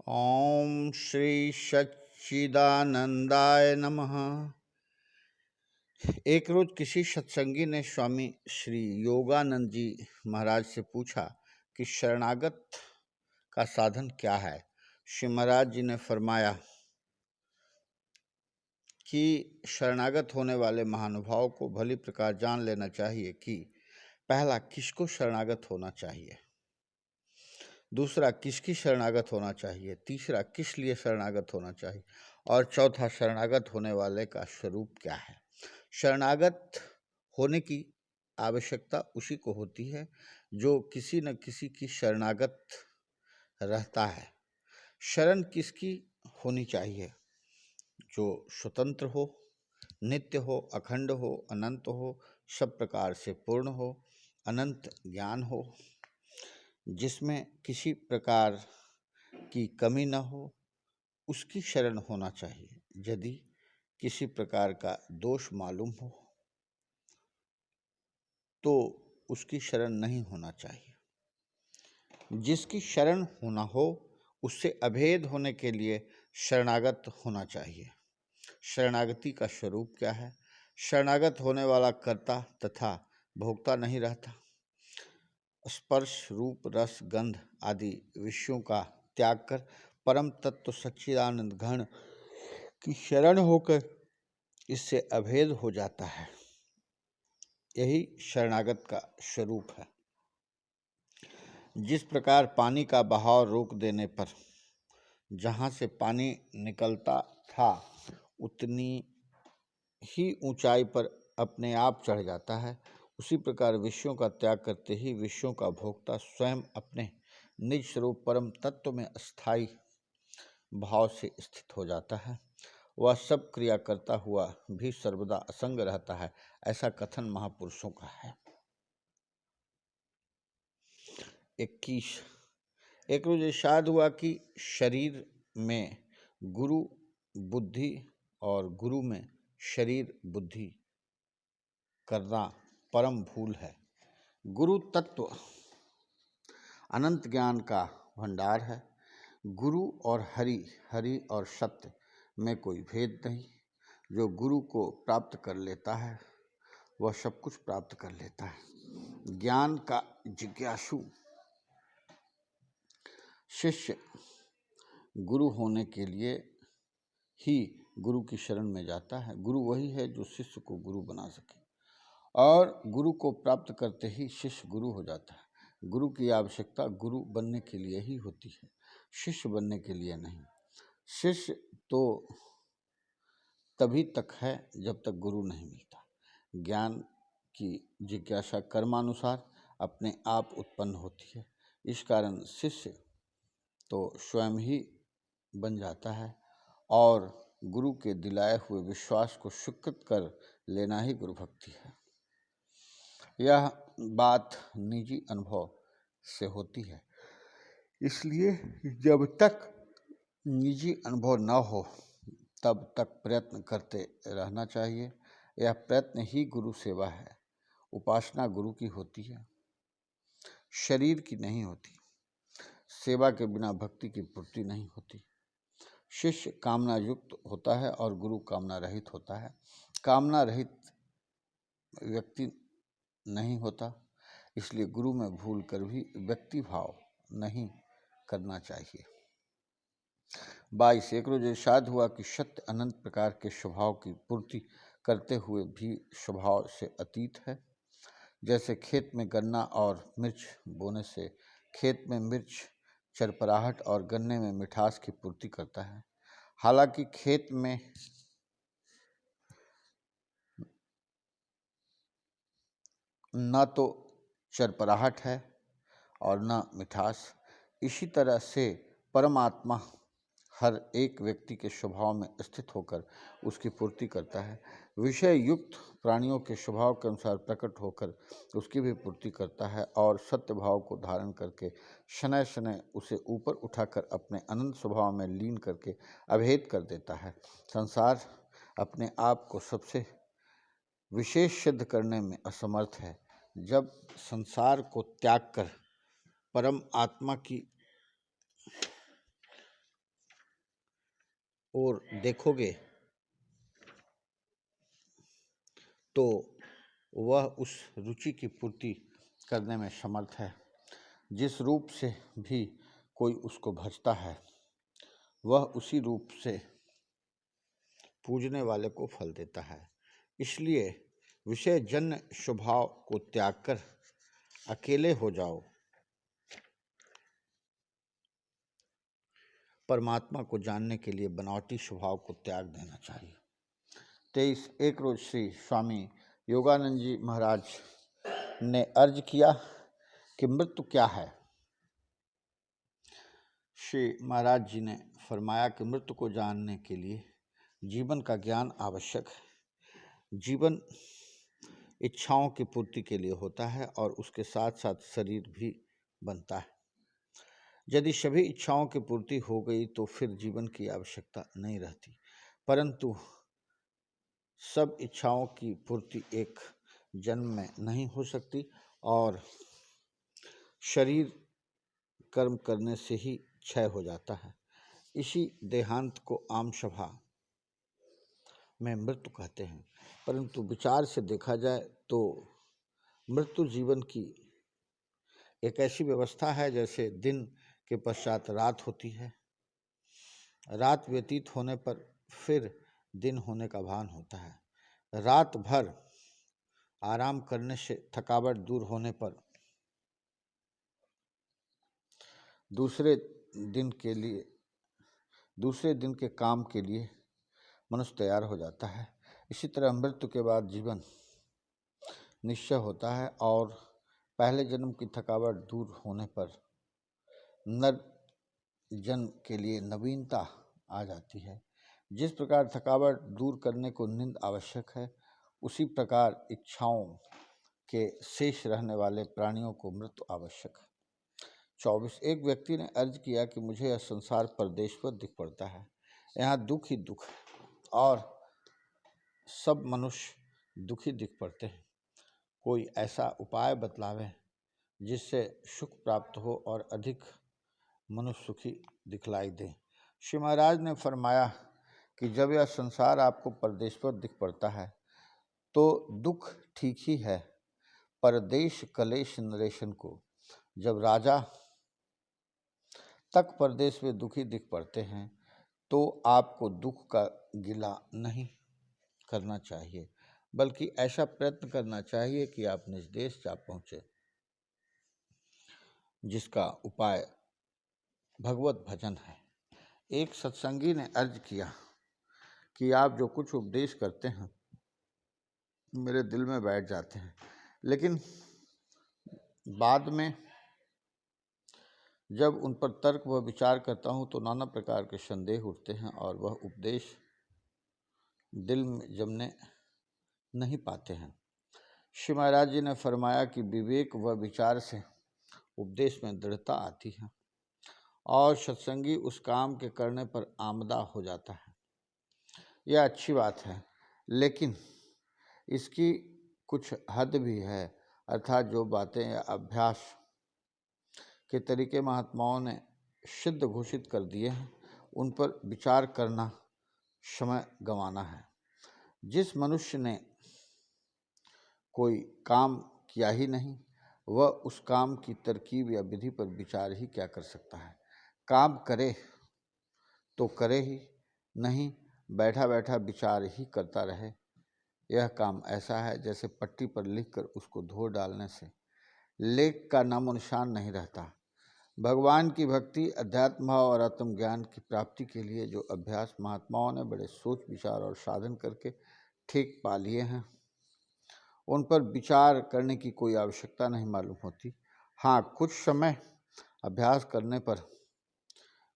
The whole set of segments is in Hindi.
ओम श्री सच्चिदानंदाय नमः। एक रोज किसी सत्संगी ने स्वामी श्री योगानंद जी महाराज से पूछा कि शरणागत का साधन क्या है। श्री महाराज जी ने फरमाया कि शरणागत होने वाले महानुभाव को भली प्रकार जान लेना चाहिए कि पहला, किसको शरणागत होना चाहिए, दूसरा, किसकी शरणागत होना चाहिए, तीसरा, किस लिए शरणागत होना चाहिए, और चौथा, शरणागत होने वाले का स्वरूप क्या है। शरणागत होने की आवश्यकता उसी को होती है जो किसी न किसी की शरणागत रहता है। शरण किसकी होनी चाहिए? जो स्वतंत्र हो, नित्य हो, अखंड हो, अनंत हो, सब प्रकार से पूर्ण हो, अनंत ज्ञान हो, जिसमें किसी प्रकार की कमी न हो, उसकी शरण होना चाहिए। यदि किसी प्रकार का दोष मालूम हो तो उसकी शरण नहीं होना चाहिए। जिसकी शरण होना हो उससे अभेद होने के लिए शरणागत होना चाहिए। शरणागति का स्वरूप क्या है? शरणागत होने वाला कर्ता तथा भोक्ता नहीं रहता। स्पर्श, रूप, रस, गंध आदि विषयों का त्याग कर परम तत्व सच्चिदानंद घन की शरण होकर इससे अभेद हो जाता है। यही शरणागत का स्वरूप है। जिस प्रकार पानी का बहाव रोक देने पर जहाँ से पानी निकलता था उतनी ही ऊंचाई पर अपने आप चढ़ जाता है, उसी प्रकार विषयों का त्याग करते ही विषयों का भोक्ता स्वयं अपने निज स्वरूप परम तत्व में अस्थायी भाव से स्थित हो जाता है। वह सब क्रिया करता हुआ भी सर्वदा असंग रहता है, ऐसा कथन महापुरुषों का है। 21 एक रोज इरशाद हुआ कि शरीर में गुरु बुद्धि और गुरु में शरीर बुद्धि करना परम भूल है। गुरु तत्व अनंत ज्ञान का भंडार है। गुरु और हरि, हरि और सत्य में कोई भेद नहीं। जो गुरु को प्राप्त कर लेता है वह सब कुछ प्राप्त कर लेता है। ज्ञान का जिज्ञासु शिष्य गुरु होने के लिए ही गुरु की शरण में जाता है। गुरु वही है जो शिष्य को गुरु बना सके, और गुरु को प्राप्त करते ही शिष्य गुरु हो जाता है। गुरु की आवश्यकता गुरु बनने के लिए ही होती है, शिष्य बनने के लिए नहीं। शिष्य तो तभी तक है जब तक गुरु नहीं मिलता। ज्ञान की जिज्ञासा कर्मानुसार अपने आप उत्पन्न होती है। इस कारण शिष्य तो स्वयं ही बन जाता है और गुरु के दिलाए हुए विश्वास को स्वीकृत कर लेना ही गुरु भक्ति है। यह बात निजी अनुभव से होती है, इसलिए जब तक निजी अनुभव न हो तब तक प्रयत्न करते रहना चाहिए। यह प्रयत्न ही गुरु सेवा है। उपासना गुरु की होती है, शरीर की नहीं होती। सेवा के बिना भक्ति की पूर्ति नहीं होती। शिष्य कामना युक्त होता है और गुरु कामना रहित होता है। कामना रहित व्यक्ति नहीं होता, इसलिए गुरु में भूल कर भी व्यक्ति भाव नहीं करना चाहिए। 22 एक रोज इरशाद हुआ कि सत्य अनंत प्रकार के स्वभाव की पूर्ति करते हुए भी स्वभाव से अतीत है। जैसे खेत में गन्ना और मिर्च बोने से खेत में मिर्च चरपराहट और गन्ने में मिठास की पूर्ति करता है। हालांकि खेत में न तो चरपराहट है और न मिठास, इसी तरह से परमात्मा हर एक व्यक्ति के स्वभाव में स्थित होकर उसकी पूर्ति करता है। विषय युक्त प्राणियों के स्वभाव के अनुसार प्रकट होकर उसकी भी पूर्ति करता है और सत्य भाव को धारण करके शनय शनय उसे ऊपर उठाकर अपने अनंत स्वभाव में लीन करके अभेद कर देता है। संसार अपने आप को सबसे विशेष सिद्ध करने में असमर्थ है। जब संसार को त्याग कर परम आत्मा की ओर देखोगे तो वह उस रुचि की पूर्ति करने में समर्थ है जिस रूप से भी कोई उसको भजता है, वह उसी रूप से पूजने वाले को फल देता है। इसलिए विषय जन्य स्वभाव को त्याग कर अकेले हो जाओ, परमात्मा को जानने के लिए बनावटी स्वभाव को त्याग देना चाहिए। 23 एक रोज श्री स्वामी योगानंद जी महाराज ने अर्ज किया कि मृत्यु क्या है। श्री महाराज जी ने फरमाया कि मृत्यु को जानने के लिए जीवन का ज्ञान आवश्यक है। जीवन इच्छाओं की पूर्ति के लिए होता है और उसके साथ साथ शरीर भी बनता है। यदि सभी इच्छाओं की पूर्ति हो गई तो फिर जीवन की आवश्यकता नहीं रहती, परंतु सब इच्छाओं की पूर्ति एक जन्म में नहीं हो सकती और शरीर कर्म करने से ही क्षय हो जाता है। इसी देहांत को आम सभा में मृत्यु कहते हैं, परंतु विचार से देखा जाए तो मृत्यु जीवन की एक ऐसी व्यवस्था है जैसे दिन के पश्चात रात होती है। रात व्यतीत होने पर फिर दिन होने का भान होता है। रात भर आराम करने से थकावट दूर होने पर दूसरे दिन के काम के लिए मनुष्य तैयार हो जाता है। इसी तरह मृत्यु के बाद जीवन निश्चय होता है और पहले जन्म की थकावट दूर होने पर नर जन्म के लिए नवीनता आ जाती है। जिस प्रकार थकावट दूर करने को नींद आवश्यक है, उसी प्रकार इच्छाओं के शेष रहने वाले प्राणियों को मृत्यु आवश्यक है। 24 एक व्यक्ति ने अर्ज किया कि मुझे यह संसार परदेशवर दिख पड़ता है, यहाँ दुख ही दुख है और सब मनुष्य दुखी दिख पड़ते हैं। कोई ऐसा उपाय बतलावे जिससे सुख प्राप्त हो और अधिक मनुष्य सुखी दिखलाई दे। श्री महाराज ने फरमाया कि जब यह संसार आपको परदेशवर दिख पड़ता है तो दुख ठीक ही है। परदेश कलेश नरेशन को जब राजा तक परदेश में दुखी दिख पड़ते हैं तो आपको दुख का गिला नहीं करना चाहिए, बल्कि ऐसा प्रयत्न करना चाहिए कि आप निज देश जा पहुँचे, जिसका उपाय भगवत भजन है। एक सत्संगी ने अर्ज किया कि आप जो कुछ उपदेश करते हैं मेरे दिल में बैठ जाते हैं, लेकिन बाद में जब उन पर तर्क व विचार करता हूँ तो नाना प्रकार के संदेह उठते हैं और वह उपदेश दिल में जमने नहीं पाते हैं। श्री महाराज जी ने फरमाया कि विवेक व विचार से उपदेश में दृढ़ता आती है और सत्संगी उस काम के करने पर आमदा हो जाता है। यह अच्छी बात है, लेकिन इसकी कुछ हद भी है, अर्थात जो बातें या अभ्यास के तरीके महात्माओं ने सिद्ध घोषित कर दिए हैं उन पर विचार करना समय गंवाना है। जिस मनुष्य ने कोई काम किया ही नहीं वह उस काम की तरकीब या विधि पर विचार ही क्या कर सकता है। काम करे तो करे ही, नहीं बैठा बैठा विचार ही करता रहे। यह काम ऐसा है जैसे पट्टी पर लिखकर उसको धो डालने से लेख का नामो निशान नहीं रहता। भगवान की भक्ति, अध्यात्म भाव और आत्मज्ञान की प्राप्ति के लिए जो अभ्यास महात्माओं ने बड़े सोच विचार और साधन करके ठीक पा लिए हैं, उन पर विचार करने की कोई आवश्यकता नहीं मालूम होती। हाँ, कुछ समय अभ्यास करने पर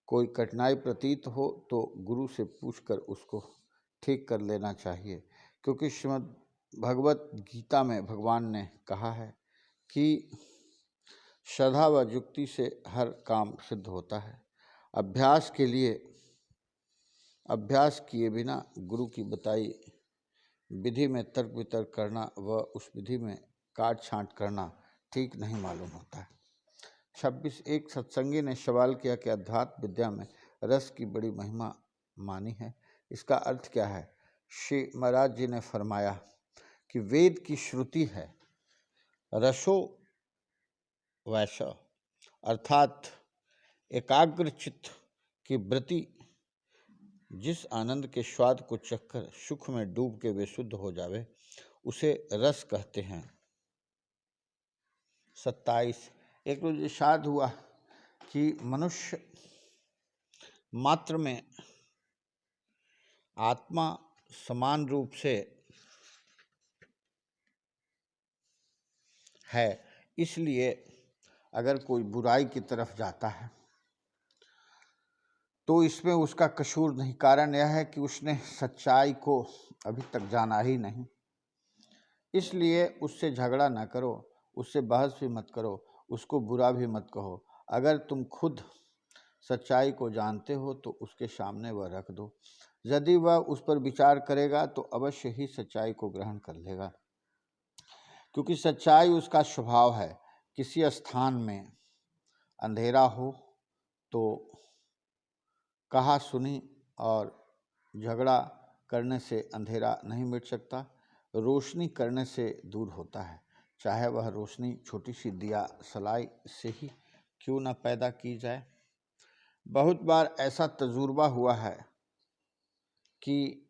कोई कठिनाई प्रतीत हो तो गुरु से पूछकर उसको ठीक कर लेना चाहिए, क्योंकि श्रीमद् भगवत गीता में भगवान ने कहा है कि श्रद्धा व युक्ति से हर काम सिद्ध होता है। अभ्यास किए बिना गुरु की बताई विधि में तर्क वितर्क करना व उस विधि में काट छांट करना ठीक नहीं मालूम होता है। 26 एक सत्संगी ने सवाल किया कि अध्यात्म विद्या में रस की बड़ी महिमा मानी है। इसका अर्थ क्या है? श्री महाराज जी ने फरमाया कि वेद की श्रुति है रसो वैश, अर्थात एकाग्र चित्त की वृत्ति जिस आनंद के स्वाद को चखकर सुख में डूब के वे शुद्ध हो जावे उसे रस कहते हैं। 27 एक रोज इरशाद हुआ कि मनुष्य मात्र में आत्मा समान रूप से है, इसलिए अगर कोई बुराई की तरफ जाता है तो इसमें उसका कसूर नहीं। कारण यह है कि उसने सच्चाई को अभी तक जाना ही नहीं। इसलिए उससे झगड़ा ना करो, उससे बहस भी मत करो, उसको बुरा भी मत कहो। अगर तुम खुद सच्चाई को जानते हो तो उसके सामने वह रख दो। यदि वह उस पर विचार करेगा तो अवश्य ही सच्चाई को ग्रहण कर लेगा, क्योंकि सच्चाई उसका स्वभाव है। किसी स्थान में अंधेरा हो तो कहा सुनी और झगड़ा करने से अंधेरा नहीं मिट सकता, रोशनी करने से दूर होता है। चाहे वह रोशनी छोटी सी दिया सलाई से ही क्यों न पैदा की जाए। बहुत बार ऐसा तजुर्बा हुआ है कि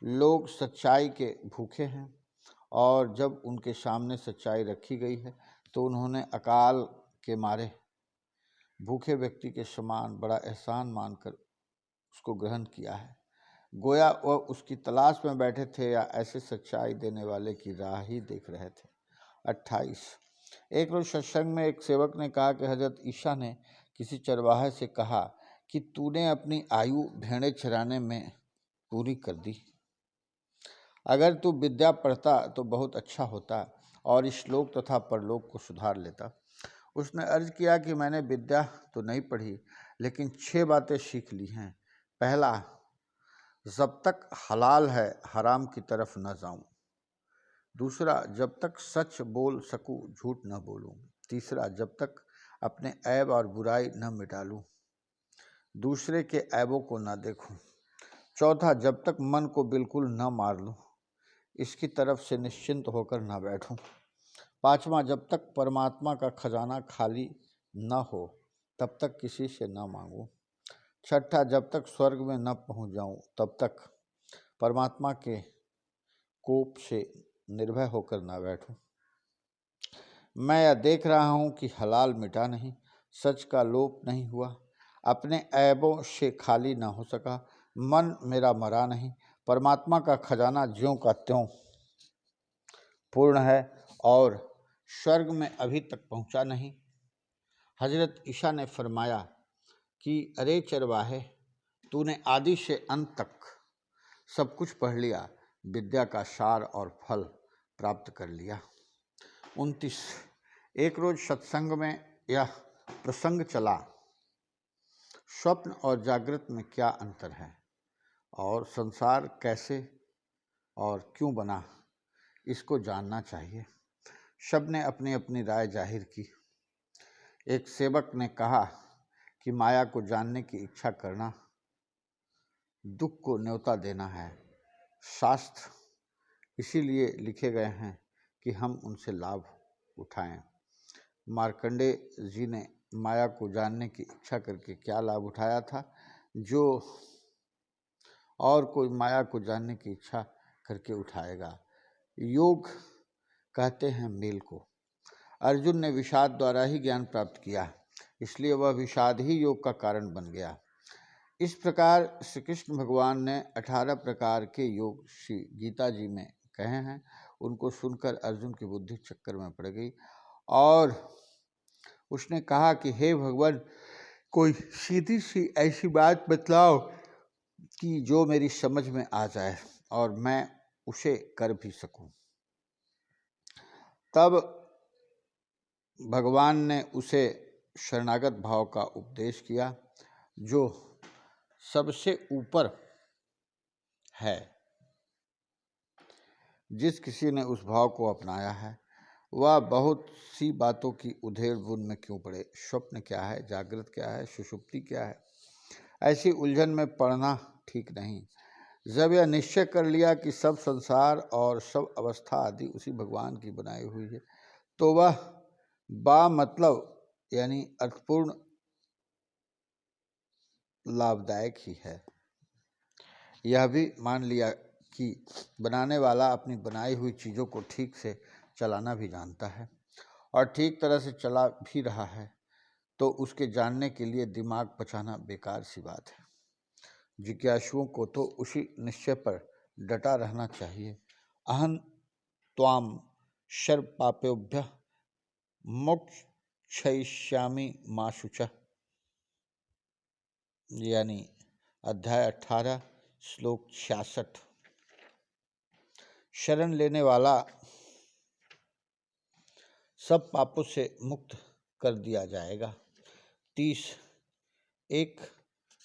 लोग सच्चाई के भूखे हैं और जब उनके सामने सच्चाई रखी गई है तो उन्होंने अकाल के मारे भूखे व्यक्ति के समान बड़ा एहसान मानकर उसको ग्रहण किया है, गोया वह उसकी तलाश में बैठे थे या ऐसे सच्चाई देने वाले की राह ही देख रहे थे। 28 एक रोज सत्संग में एक सेवक ने कहा कि हजरत ईसा ने किसी चरवाहे से कहा कि तूने अपनी आयु भेड़ें चराने में पूरी कर दी। अगर तू विद्या पढ़ता तो बहुत अच्छा होता और इस लोक तथा परलोक को सुधार लेता। उसने अर्ज किया कि मैंने विद्या तो नहीं पढ़ी, लेकिन 6 बातें सीख ली हैं। पहला, जब तक हलाल है हराम की तरफ न जाऊं। दूसरा, जब तक सच बोल सकूं झूठ न बोलूं। तीसरा, जब तक अपने ऐब और बुराई न मिटा लूं, दूसरे के ऐबों को न देखूं। चौथा, जब तक मन को बिल्कुल न मार लूं, इसकी तरफ से निश्चिंत होकर न बैठूं। पांचवा, जब तक परमात्मा का खजाना खाली न हो तब तक किसी से न मांगूं। छठा, जब तक स्वर्ग में न पहुंच जाऊं तब तक परमात्मा के कोप से निर्भय होकर न बैठूं। मैं यह देख रहा हूं कि हलाल मिटा नहीं, सच का लोप नहीं हुआ, अपने ऐबों से खाली न हो सका, मन मेरा मरा नहीं, परमात्मा का खजाना ज्यों का त्यों पूर्ण है और स्वर्ग में अभी तक पहुंचा नहीं। हजरत ईसा ने फरमाया कि अरे चरवाहे, तूने आदि से अंत तक सब कुछ पढ़ लिया, विद्या का सार और फल प्राप्त कर लिया। 29 एक रोज सत्संग में यह प्रसंग चला, स्वप्न और जागृत में क्या अंतर है और संसार कैसे और क्यों बना, इसको जानना चाहिए। सब ने अपनी अपनी राय जाहिर की। एक सेवक ने कहा कि माया को जानने की इच्छा करना दुख को न्योता देना है। शास्त्र इसीलिए लिखे गए हैं कि हम उनसे लाभ उठाएं। मार्कंडेय जी ने माया को जानने की इच्छा करके क्या लाभ उठाया था, जो और कोई माया को जानने की इच्छा करके उठाएगा। योग कहते हैं मेल को। अर्जुन ने विषाद द्वारा ही ज्ञान प्राप्त किया, इसलिए वह विषाद ही योग का कारण बन गया। इस प्रकार श्री कृष्ण भगवान ने 18 प्रकार के योग श्री गीता जी में कहे हैं। उनको सुनकर अर्जुन की बुद्धि चक्कर में पड़ गई और उसने कहा कि हे भगवान, कोई सीधी सी ऐसी बात बतलाओ कि जो मेरी समझ में आ जाए और मैं उसे कर भी सकूं। तब भगवान ने उसे शरणागत भाव का उपदेश किया, जो सबसे ऊपर है। जिस किसी ने उस भाव को अपनाया है वह बहुत सी बातों की उधेड़ बुन में क्यों पड़े। स्वप्न क्या है, जागृत क्या है, सुषुप्ति क्या है, ऐसी उलझन में पड़ना ठीक नहीं। जब यह निश्चय कर लिया कि सब संसार और सब अवस्था आदि उसी भगवान की बनाई हुई है, तो वह बा मतलब यानी अर्थपूर्ण लाभदायक ही है। यह भी मान लिया कि बनाने वाला अपनी बनाई हुई चीज़ों को ठीक से चलाना भी जानता है और ठीक तरह से चला भी रहा है, तो उसके जानने के लिए दिमाग बचाना बेकार सी बात है। जिज्ञासुओं को तो उसी निश्चय पर डटा रहना चाहिए। अहं त्वाम सर्व पापेभ्यः मोक्षयिष्यामि मा शुचः, यानी अध्याय 18 श्लोक 66। शरण लेने वाला सब पापों से मुक्त कर दिया जाएगा। 30। एक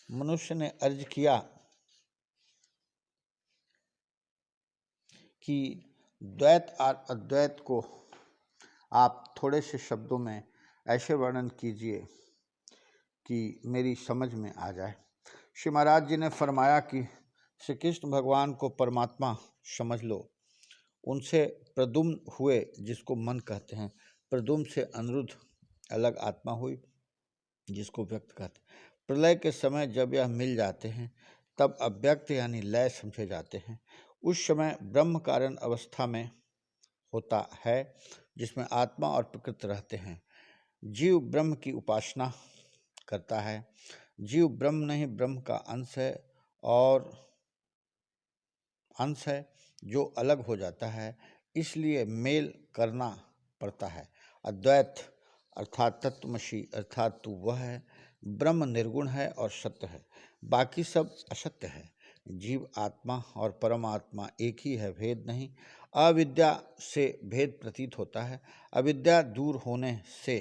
मनुष्य ने अर्ज किया कि द्वैत और अद्वैत को आप थोड़े से शब्दों में ऐसे वर्णन कीजिए कि मेरी समझ में आ जाए। श्री महाराज जी ने फरमाया कि श्री कृष्ण भगवान को परमात्मा समझ लो। उनसे प्रद्युम्न हुए, जिसको मन कहते हैं। प्रद्युम्न से अनिरुद्ध अलग आत्मा हुई, जिसको व्यक्त कहते हैं। प्रलय के समय जब यह मिल जाते हैं तब अव्यक्त यानी लय समझे जाते हैं। उस समय ब्रह्म कारण अवस्था में होता है, जिसमें आत्मा और प्रकृति रहते हैं। जीव ब्रह्म की उपासना करता है। जीव ब्रह्म नहीं, ब्रह्म का अंश है और अंश है जो अलग हो जाता है, इसलिए मेल करना पड़ता है। अद्वैत अर्थात तत्वमसी अर्थात तू वह है। ब्रह्म निर्गुण है और सत्य है, बाकी सब असत्य है। जीव आत्मा और परमात्मा एक ही है, भेद नहीं। अविद्या से भेद प्रतीत होता है। अविद्या दूर होने से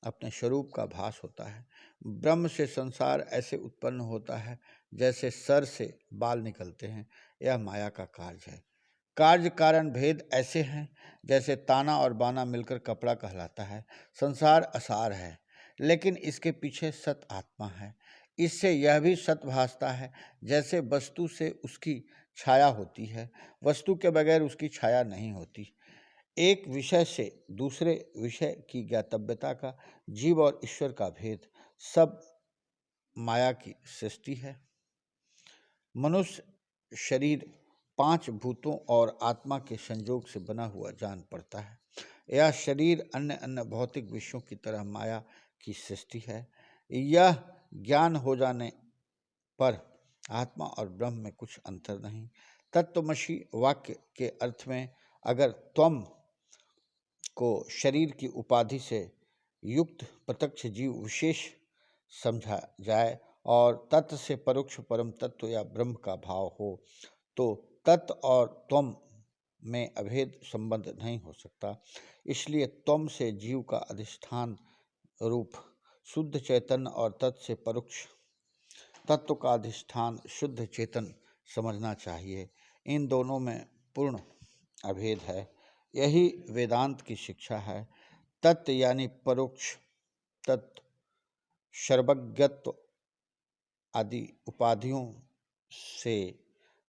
अपने स्वरूप का भास होता है। ब्रह्म से संसार ऐसे उत्पन्न होता है जैसे सर से बाल निकलते हैं। यह माया का कार्य है। कार्य कारण भेद ऐसे हैं जैसे ताना और बाना मिलकर कपड़ा कहलाता है। संसार असार है, लेकिन इसके पीछे सत आत्मा है। इससे यह भी सत भासता है जैसे वस्तु से उसकी छाया होती है, वस्तु के बगैर उसकी छाया नहीं होती। एक विषय से दूसरे विषय की ज्ञातव्यता का, जीव और ईश्वर का भेद, सब माया की सृष्टि है। मनुष्य शरीर 5 भूतों और आत्मा के संयोग से बना हुआ जान पड़ता है। यह शरीर अन्य अन्य भौतिक विषयों की तरह माया की सृष्टि है। यह ज्ञान हो जाने पर आत्मा और ब्रह्म में कुछ अंतर नहीं। तत्वमसी वाक्य के अर्थ में अगर त्वम को शरीर की उपाधि से युक्त प्रत्यक्ष जीव विशेष समझा जाए और तत्व से परोक्ष परम तत्व या ब्रह्म का भाव हो, तो तत्व और त्वम में अभेद संबंध नहीं हो सकता। इसलिए त्वम से जीव का अधिष्ठान रूप शुद्ध चैतन्य और तत्व से परोक्ष तत्व का अधिष्ठान शुद्ध चेतन समझना चाहिए। इन दोनों में पूर्ण अभेद है। यही वेदांत की शिक्षा है। तत्व यानी परोक्ष तत्व, सर्वज्ञत्व आदि उपाधियों से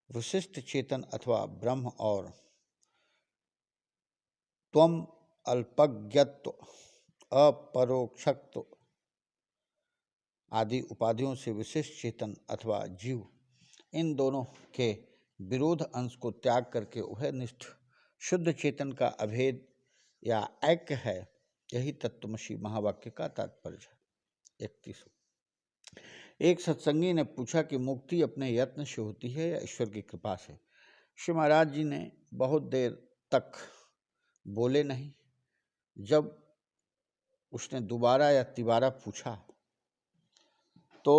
विशिष्ट चेतन अथवा ब्रह्म और त्वम अल्पज्ञत्व, अपरोक्षत्व आदि उपाधियों से विशिष्ट चेतन अथवा जीव, इन दोनों के विरोध अंश को त्याग करके उभयनिष्ठ शुद्ध चेतन का अभेद या ऐक्य है। यही तत्वमसी महावाक्य का तात्पर्य है। 31। एक सत्संगी ने पूछा कि मुक्ति अपने यत्न से होती है या ईश्वर की कृपा से। श्री महाराज जी ने बहुत देर तक बोले नहीं। जब उसने दोबारा या तिबारा पूछा तो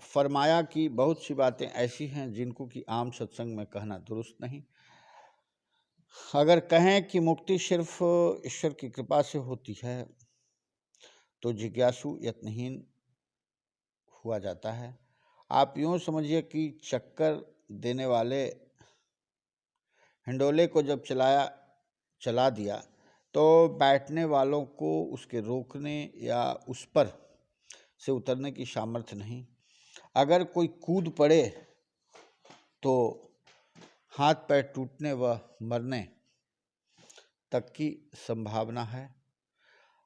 फरमाया कि बहुत सी बातें ऐसी हैं जिनको कि आम सत्संग में कहना दुरुस्त नहीं। अगर कहें कि मुक्ति सिर्फ ईश्वर की कृपा से होती है तो जिज्ञासु यत्नहीन हुआ जाता है। आप यूँ समझिए कि चक्कर देने वाले हिंडोले को जब चला दिया तो बैठने वालों को उसके रोकने या उस पर से उतरने की सामर्थ्य नहीं। अगर कोई कूद पड़े तो हाथ पैर टूटने व मरने तक की संभावना है।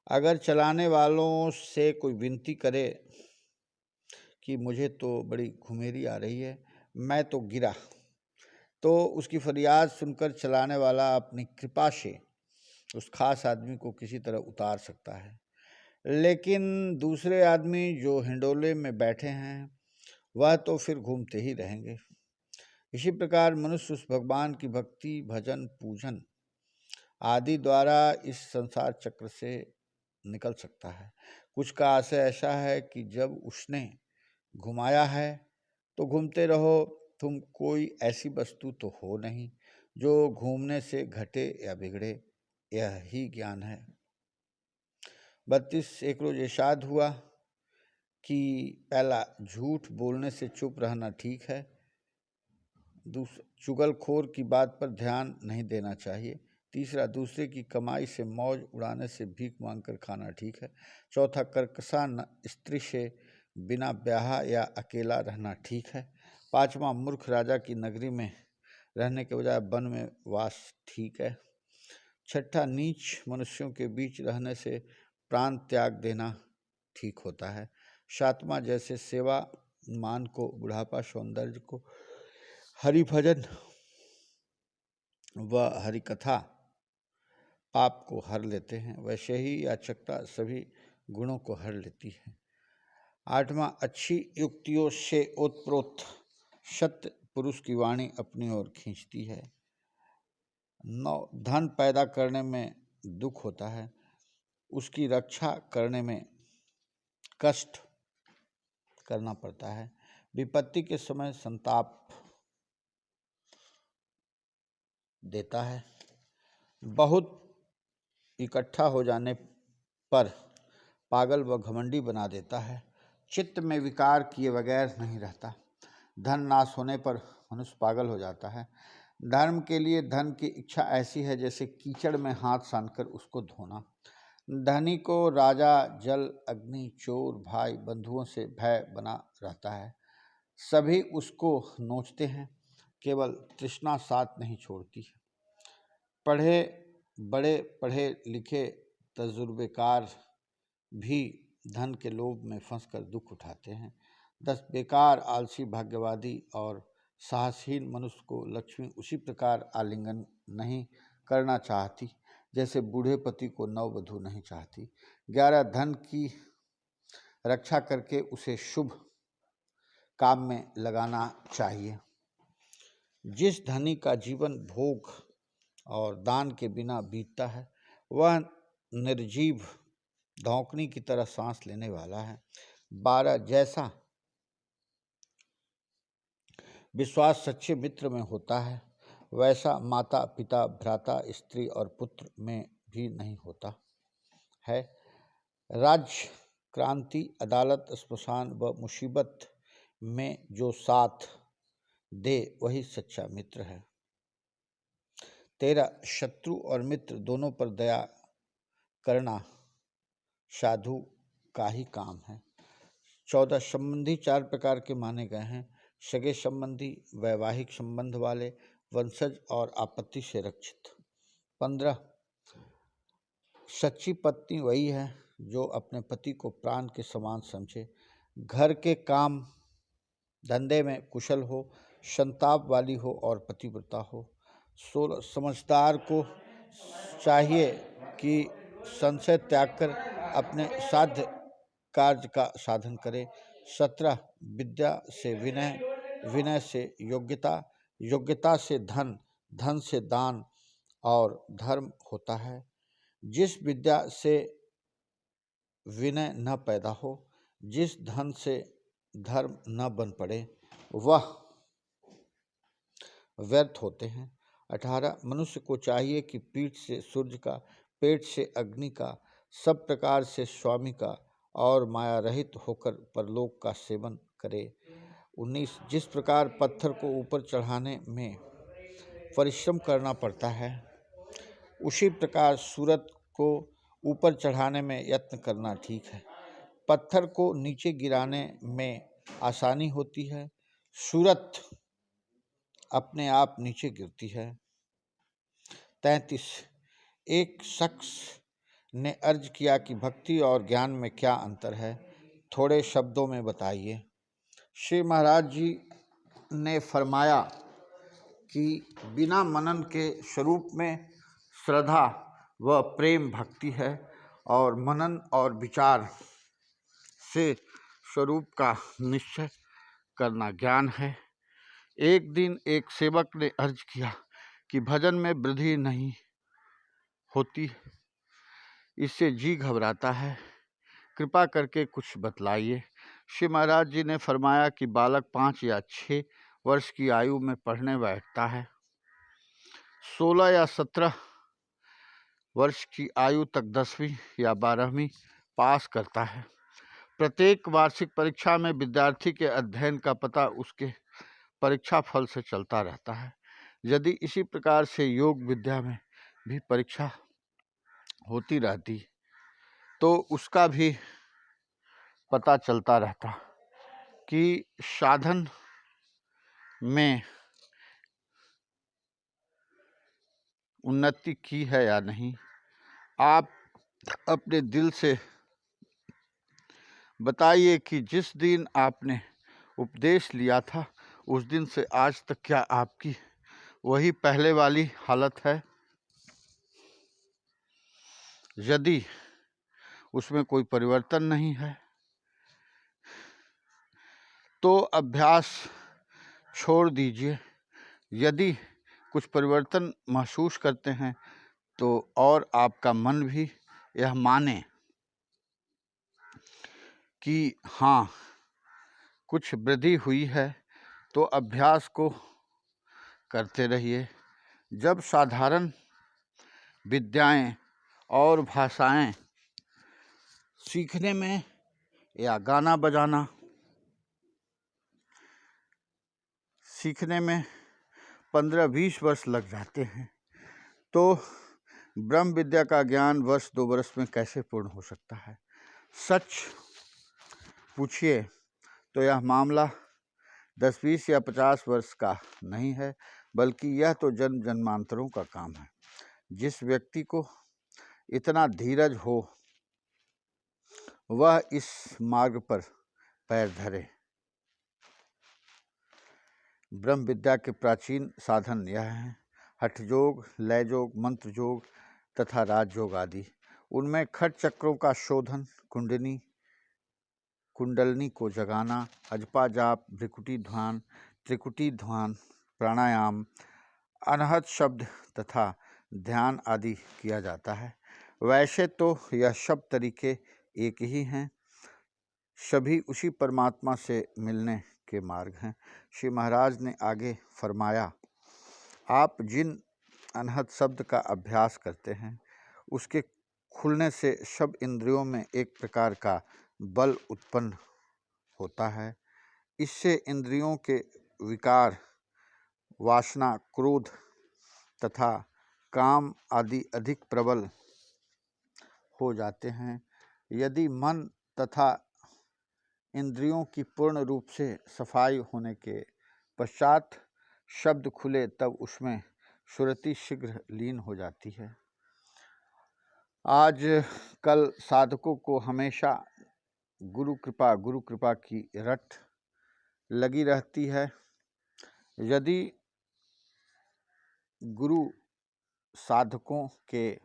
अगर चलाने वालों से कोई विनती करे कि मुझे तो बड़ी घुमेरी आ रही है, मैं तो गिरा, तो उसकी फरियाद सुनकर चलाने वाला अपनी कृपा से उस खास आदमी को किसी तरह उतार सकता है। लेकिन दूसरे आदमी जो हिंडोले में बैठे हैं वह तो फिर घूमते ही रहेंगे। इसी प्रकार मनुष्य उस भगवान की भक्ति, भजन, पूजन आदि द्वारा इस संसार चक्र से निकल सकता है। कुछ का आशय ऐसा है कि जब उसने घुमाया है तो घूमते रहो, तुम कोई ऐसी वस्तु तो हो नहीं जो घूमने से घटे या बिगड़े, यह ही ज्ञान है। 32 एक रोज इरशाद हुआ कि पहला, झूठ बोलने से चुप रहना ठीक है। दूसरा, चुगलखोर की बात पर ध्यान नहीं देना चाहिए। तीसरा, दूसरे की कमाई से मौज उड़ाने से भीख मांगकर खाना ठीक है। चौथा, कर्कशा स्त्री से बिना ब्याह या अकेला रहना ठीक है। पांचवा, मूर्ख राजा की नगरी में रहने के बजाय वन में वास ठीक है। छठा, नीच मनुष्यों के बीच रहने से प्राण त्याग देना ठीक होता है। सातवां, जैसे सेवा मान को, बुढ़ापा सौंदर्य को, हरि भजन व हरि कथा पाप को हर लेते हैं, वैसे ही याचकता सभी गुणों को हर लेती है। आठवां, अच्छी युक्तियों से ओतप्रोत सत्य पुरुष की वाणी अपनी ओर खींचती है। 9, धन पैदा करने में दुख होता है, उसकी रक्षा करने में कष्ट करना पड़ता है। विपत्ति के समय संताप देता है, बहुत इकट्ठा हो जाने पर पागल व घमंडी बना देता है, चित्त में विकार किए बगैर नहीं रहता। धन नाश होने पर मनुष्य पागल हो जाता है। धर्म के लिए धन की इच्छा ऐसी है जैसे कीचड़ में हाथ सानकर उसको धोना। धनी को राजा, जल, अग्नि, चोर, भाई, बंधुओं से भय बना रहता है। सभी उसको नोचते हैं, केवल तृष्णा साथ नहीं छोड़ती। बड़े पढ़े लिखे तजुर्बेकार भी धन के लोभ में फंसकर दुख उठाते हैं। 10, बेकार, आलसी, भाग्यवादी और साहसहीन मनुष्य को लक्ष्मी उसी प्रकार आलिंगन नहीं करना चाहती जैसे बूढ़े पति को नववधु नहीं चाहती। 11, धन की रक्षा करके उसे शुभ काम में लगाना चाहिए। जिस धनी का जीवन भोग और दान के बिना बीतता है वह निर्जीव धौंकनी की तरह सांस लेने वाला है। 12, जैसा विश्वास सच्चे मित्र में होता है वैसा माता, पिता, भ्राता, स्त्री और पुत्र में भी नहीं होता है। राज्य, क्रांति, अदालत, स्मशान व मुसीबत में जो साथ दे वही सच्चा मित्र है। 13, शत्रु और मित्र दोनों पर दया करना साधु का ही काम है। 14, संबंधी 4 प्रकार के माने गए हैं: सगे संबंधी, वैवाहिक संबंध वाले, वंशज और आपत्ति से रक्षित। 15, सच्ची पत्नी वही है जो अपने पति को प्राण के समान समझे, घर के काम धंधे में कुशल हो, संताप वाली हो और पतिव्रता हो। 16, समझदार को चाहिए कि संशय त्याग कर अपने साध्य कार्य का साधन करे। 17, विद्या से विनय, विनय से योग्यता, योग्यता से धन, धन से दान और धर्म होता है। जिस विद्या से विनय न पैदा हो, जिस धन से धर्म न बन पड़े, वह व्यर्थ होते हैं। 18, मनुष्य को चाहिए कि पीठ से सूर्य का, पेट से अग्नि का, सब प्रकार से स्वामी का और माया रहित होकर परलोक का सेवन करे। 19, जिस प्रकार पत्थर को ऊपर चढ़ाने में परिश्रम करना पड़ता है उसी प्रकार सूरत को ऊपर चढ़ाने में यत्न करना ठीक है। पत्थर को नीचे गिराने में आसानी होती है, सूरत अपने आप नीचे गिरती है। 33। एक शख्स ने अर्ज किया कि भक्ति और ज्ञान में क्या अंतर है, थोड़े शब्दों में बताइए। श्री महाराज जी ने फरमाया कि बिना मनन के स्वरूप में श्रद्धा व प्रेम भक्ति है और मनन और विचार से स्वरूप का निश्चय करना ज्ञान है। एक दिन एक सेवक ने अर्ज किया कि भजन में वृद्धि नहीं होती, इससे जी घबराता है, कृपा करके कुछ बतलाइए। श्री महाराज जी ने फरमाया कि बालक 5 या 6 वर्ष की आयु में पढ़ने बैठता है, 16 या 17 वर्ष की आयु तक 10वीं या 12वीं पास करता है। प्रत्येक वार्षिक परीक्षा में विद्यार्थी के अध्ययन का पता उसके परीक्षा फल से चलता रहता है। यदि इसी प्रकार से योग विद्या में भी परीक्षा होती रहती तो उसका भी पता चलता रहता कि साधन में उन्नति की है या नहीं। आप अपने दिल से बताइए कि जिस दिन आपने उपदेश लिया था उस दिन से आज तक क्या आपकी वही पहले वाली हालत है? यदि उसमें कोई परिवर्तन नहीं है तो अभ्यास छोड़ दीजिए। यदि कुछ परिवर्तन महसूस करते हैं तो और आपका मन भी यह माने कि हाँ कुछ वृद्धि हुई है तो अभ्यास को करते रहिए। जब साधारण विद्याएं और भाषाएं सीखने में या गाना बजाना सीखने में 15-20 वर्ष लग जाते हैं तो ब्रह्म विद्या का ज्ञान वर्ष 2 वर्ष में कैसे पूर्ण हो सकता है? सच पूछिए तो यह मामला 10-20 या 50 वर्ष का नहीं है, बल्कि यह तो जन्म जन्मांतरों का काम है। जिस व्यक्ति को इतना धीरज हो वह इस मार्ग पर पैर धरे। ब्रह्म विद्या के प्राचीन साधन यह हैं: हठ योग, लय योग, मंत्र योग तथा राजयोग आदि। उनमें खट चक्रों का शोधन, कुंडलनी को जगाना, अजपा जाप, भ्रिकुटी ध्यान, त्रिकुटी ध्यान, प्राणायाम, अनहद शब्द तथा ध्यान आदि किया जाता है। वैसे तो यह सब तरीके एक ही हैं, सभी उसी परमात्मा से मिलने के मार्ग हैं। श्री महाराज ने आगे फरमाया, आप जिन अनहद शब्द का अभ्यास करते हैं उसके खुलने से सब इंद्रियों में एक प्रकार का बल उत्पन्न होता है। इससे इंद्रियों के विकार, वासना, क्रोध तथा काम आदि अधिक प्रबल हो जाते हैं। यदि मन तथा इंद्रियों की पूर्ण रूप से सफाई होने के पश्चात शब्द खुले तब उसमें सुरति शीघ्र लीन हो जाती है। आज कल साधकों को हमेशा गुरु कृपा की रट लगी रहती है। यदि गुरु साधकों के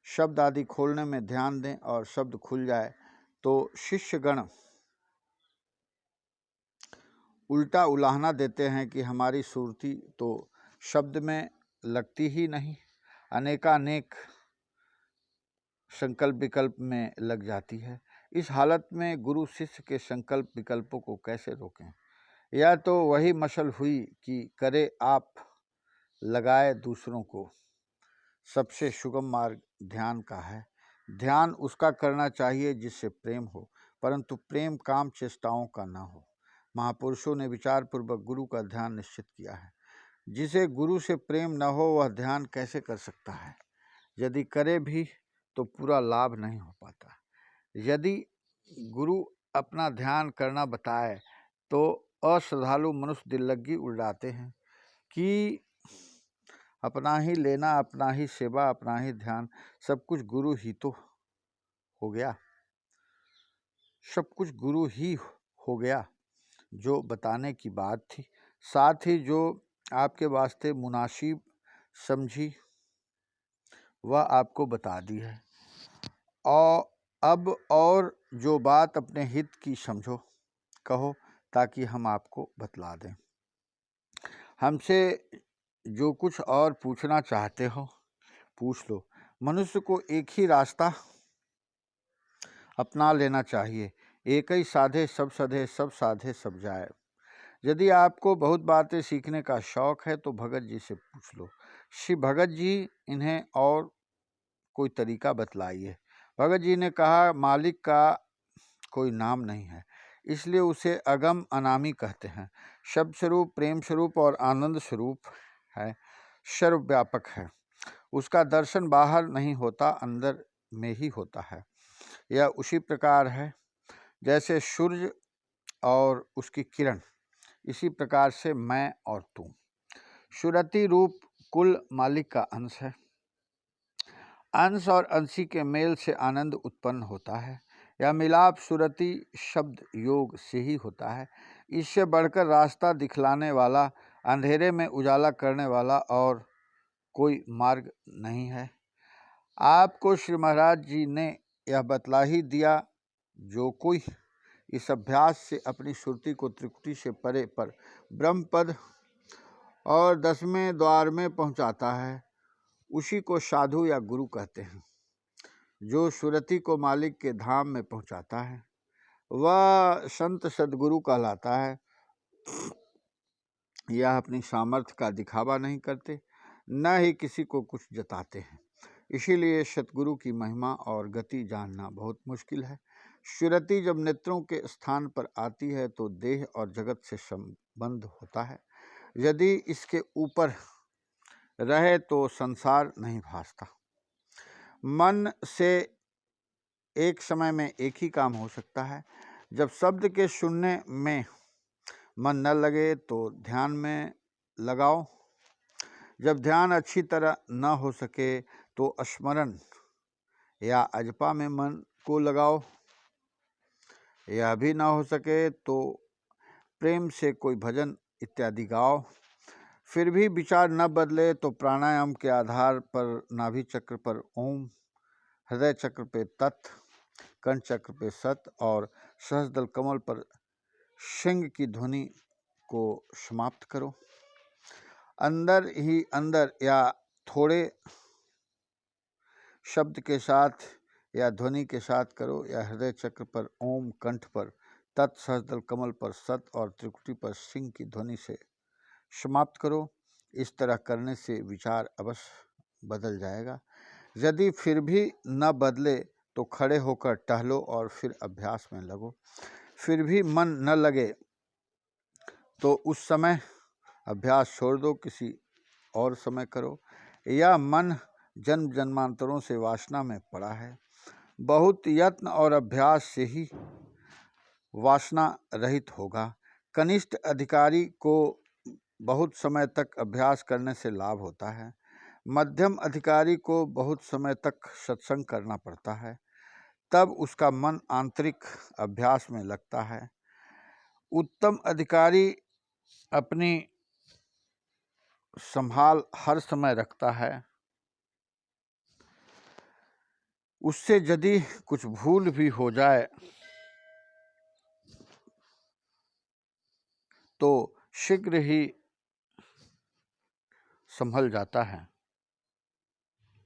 शब्द आदि खोलने में ध्यान दें और शब्द खुल जाए तो शिष्यगण उल्टा उलाहना देते हैं कि हमारी सुरती तो शब्द में लगती ही नहीं, अनेकानेक संकल्प विकल्प में लग जाती है। इस हालत में गुरु शिष्य के संकल्प विकल्पों को कैसे रोकें? यह तो वही मशल हुई कि करे आप लगाए दूसरों को। सबसे सुगम मार्ग ध्यान का है। ध्यान उसका करना चाहिए जिससे प्रेम हो, परंतु प्रेम काम चेष्टाओं का न हो। महापुरुषों ने विचार पूर्वक गुरु का ध्यान निश्चित किया है। जिसे गुरु से प्रेम न हो वह ध्यान कैसे कर सकता है? यदि करे भी तो पूरा लाभ नहीं हो पाता। यदि गुरु अपना ध्यान करना बताए तो अश्रद्धालु मनुष्य दिल लगी उड़ाते हैं कि अपना ही लेना, अपना ही सेवा, अपना ही ध्यान, सब कुछ गुरु ही तो हो गया, सब कुछ गुरु ही हो गया जो बताने की बात थी। साथ ही जो आपके वास्ते मुनासिब समझी वह आपको बता दी है, और अब और जो बात अपने हित की समझो कहो, ताकि हम आपको बतला दें। हमसे जो कुछ और पूछना चाहते हो पूछ लो। मनुष्य को एक ही रास्ता अपना लेना चाहिए, एक ही साधे सब सधे, सब साधे सब जाए। यदि आपको बहुत बातें सीखने का शौक है तो भगत जी से पूछ लो। श्री भगत जी इन्हें और कोई तरीका बतलाइए। भगत जी ने कहा, मालिक का कोई नाम नहीं है, इसलिए उसे अगम अनामी कहते हैं। शब्द स्वरूप, प्रेम स्वरूप और आनंद स्वरूप है, सर्वव्यापक है। उसका दर्शन बाहर नहीं होता, अंदर में ही होता है। यह उसी प्रकार है जैसे सूर्य और उसकी किरण, इसी प्रकार से मैं और तू। सुरति रूप कुल मालिक का अंश है। अंश और अंशी के मेल से आनंद उत्पन्न होता है। यह मिलाप सुरति शब्द योग से ही होता है। इससे बढ़कर रास्ता दिखलाने वाला, अंधेरे में उजाला करने वाला और कोई मार्ग नहीं है। आपको श्री महाराज जी ने यह बतला ही दिया, जो कोई इस अभ्यास से अपनी सुरति को त्रिकुटी से परे पर ब्रह्म पद और 10वें द्वार में पहुंचाता है, उसी को साधु या गुरु कहते हैं। जो सुरति को मालिक के धाम में पहुंचाता है वह संत सदगुरु कहलाता है। यह अपनी सामर्थ्य का दिखावा नहीं करते, न ही किसी को कुछ जताते हैं। इसीलिए सतगुरु की महिमा और गति जानना बहुत मुश्किल है। सुरति जब नेत्रों के स्थान पर आती है तो देह और जगत से संबंध होता है। यदि इसके ऊपर रहे तो संसार नहीं भासता। मन से एक समय में एक ही काम हो सकता है। जब शब्द के सुनने में मन न लगे तो ध्यान में लगाओ। जब ध्यान अच्छी तरह न हो सके तो स्मरण या अजपा में मन को लगाओ। यह भी न हो सके तो प्रेम से कोई भजन इत्यादि गाओ। फिर भी विचार न बदले तो प्राणायाम के आधार पर नाभि चक्र पर ओम, हृदय चक्र पे तत्, कंठ चक्र पे सत और सहस्त्रदल कमल पर सिंह की ध्वनि को समाप्त करो। अंदर ही अंदर या थोड़े शब्द के साथ या ध्वनि के साथ करो, या हृदय चक्र पर ओम, कंठ पर तत्, सहस्त्रदल कमल पर सत और त्रिकुटी पर सिंह की ध्वनि से समाप्त करो। इस तरह करने से विचार अवश्य बदल जाएगा। यदि फिर भी न बदले तो खड़े होकर टहलो और फिर अभ्यास में लगो। फिर भी मन न लगे तो उस समय अभ्यास छोड़ दो, किसी और समय करो। यह मन जन्म जन्मांतरों से वासना में पड़ा है। बहुत यत्न और अभ्यास से ही वासना रहित होगा। कनिष्ठ अधिकारी को बहुत समय तक अभ्यास करने से लाभ होता है। मध्यम अधिकारी को बहुत समय तक सत्संग करना पड़ता है, तब उसका मन आंतरिक अभ्यास में लगता है। उत्तम अधिकारी अपनी संभाल हर समय रखता है। उससे यदि कुछ भूल भी हो जाए तो शीघ्र ही संभल जाता है।